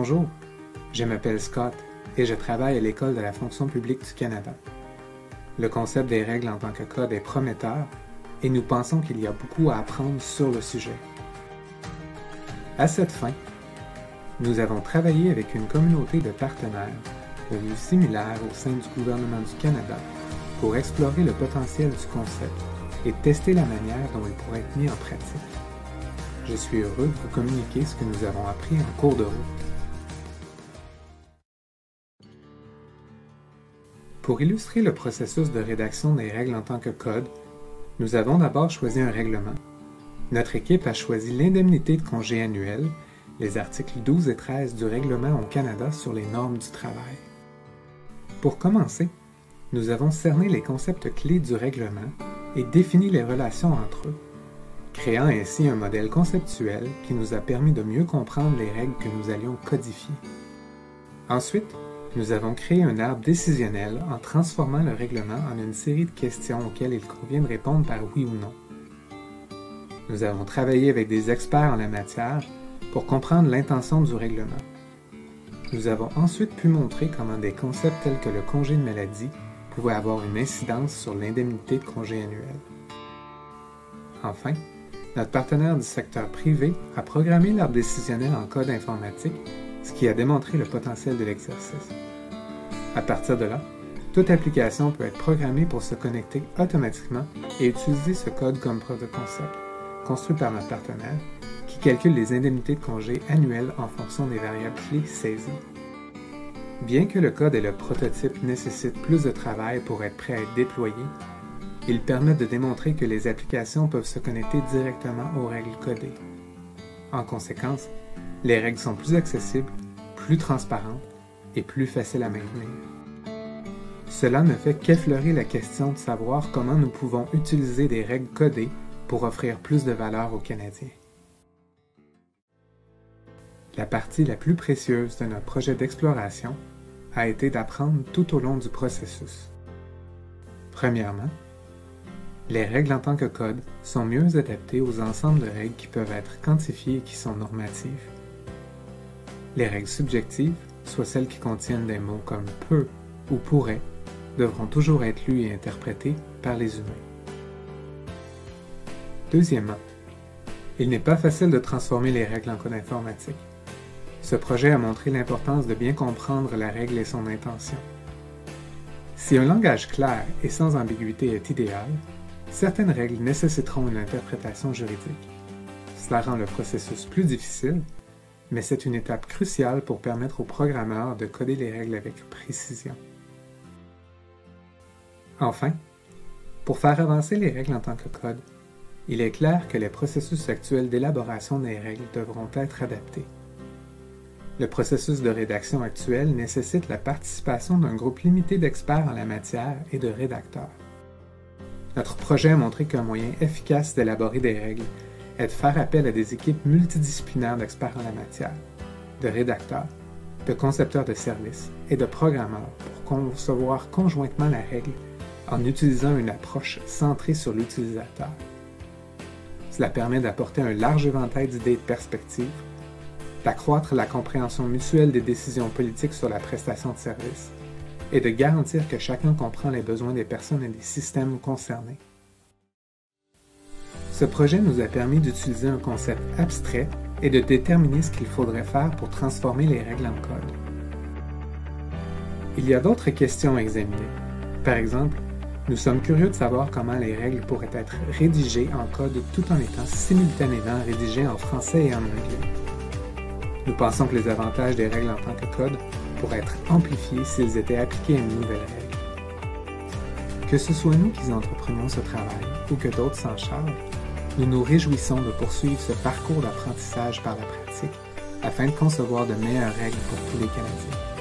Bonjour, je m'appelle Scott et je travaille à l'École de la fonction publique du Canada. Le concept des règles en tant que code est prometteur et nous pensons qu'il y a beaucoup à apprendre sur le sujet. À cette fin, nous avons travaillé avec une communauté de partenaires de vues similaires au sein du gouvernement du Canada pour explorer le potentiel du concept et tester la manière dont il pourrait être mis en pratique. Je suis heureux de vous communiquer ce que nous avons appris en cours de route. Pour illustrer le processus de rédaction des règles en tant que code, nous avons d'abord choisi un règlement. Notre équipe a choisi l'indemnité de congé annuel, les articles 12 et 13 du règlement au Canada sur les normes du travail. Pour commencer, nous avons cerné les concepts clés du règlement et défini les relations entre eux, créant ainsi un modèle conceptuel qui nous a permis de mieux comprendre les règles que nous allions codifier. Ensuite, nous avons créé un arbre décisionnel en transformant le règlement en une série de questions auxquelles il convient de répondre par oui ou non. Nous avons travaillé avec des experts en la matière pour comprendre l'intention du règlement. Nous avons ensuite pu montrer comment des concepts tels que le congé de maladie pouvaient avoir une incidence sur l'indemnité de congé annuel. Enfin, notre partenaire du secteur privé a programmé l'arbre décisionnel en code informatique, ce qui a démontré le potentiel de l'exercice. À partir de là, toute application peut être programmée pour se connecter automatiquement et utiliser ce code comme preuve de concept, construit par notre partenaire, qui calcule les indemnités de congé annuelles en fonction des variables clés saisies. Bien que le code et le prototype nécessitent plus de travail pour être prêt à être déployé, il permet de démontrer que les applications peuvent se connecter directement aux règles codées. En conséquence, les règles sont plus accessibles, plus transparentes et plus faciles à maintenir. Cela ne fait qu'effleurer la question de savoir comment nous pouvons utiliser des règles codées pour offrir plus de valeur aux Canadiens. La partie la plus précieuse de notre projet d'exploration a été d'apprendre tout au long du processus. Premièrement, les règles en tant que code sont mieux adaptées aux ensembles de règles qui peuvent être quantifiées et qui sont normatives. Les règles subjectives, soit celles qui contiennent des mots comme « peut » ou « pourrait », devront toujours être lues et interprétées par les humains. Deuxièmement, il n'est pas facile de transformer les règles en code informatique. Ce projet a montré l'importance de bien comprendre la règle et son intention. Si un langage clair et sans ambiguïté est idéal, certaines règles nécessiteront une interprétation juridique. Cela rend le processus plus difficile, mais c'est une étape cruciale pour permettre aux programmeurs de coder les règles avec précision. Enfin, pour faire avancer les règles en tant que code, il est clair que les processus actuels d'élaboration des règles devront être adaptés. Le processus de rédaction actuel nécessite la participation d'un groupe limité d'experts en la matière et de rédacteurs. Notre projet a montré qu'un moyen efficace d'élaborer des règles est de faire appel à des équipes multidisciplinaires d'experts en la matière, de rédacteurs, de concepteurs de services et de programmeurs pour concevoir conjointement la règle en utilisant une approche centrée sur l'utilisateur. Cela permet d'apporter un large éventail d'idées et de perspectives, d'accroître la compréhension mutuelle des décisions politiques sur la prestation de services et de garantir que chacun comprend les besoins des personnes et des systèmes concernés. Ce projet nous a permis d'utiliser un concept abstrait et de déterminer ce qu'il faudrait faire pour transformer les règles en code. Il y a d'autres questions à examiner. Par exemple, nous sommes curieux de savoir comment les règles pourraient être rédigées en code tout en étant simultanément rédigées en français et en anglais. Nous pensons que les avantages des règles en tant que code pourraient être amplifiés s'ils étaient appliqués à une nouvelle règle. Que ce soit nous qui entreprenions ce travail ou que d'autres s'en chargent, nous nous réjouissons de poursuivre ce parcours d'apprentissage par la pratique afin de concevoir de meilleures règles pour tous les Canadiens.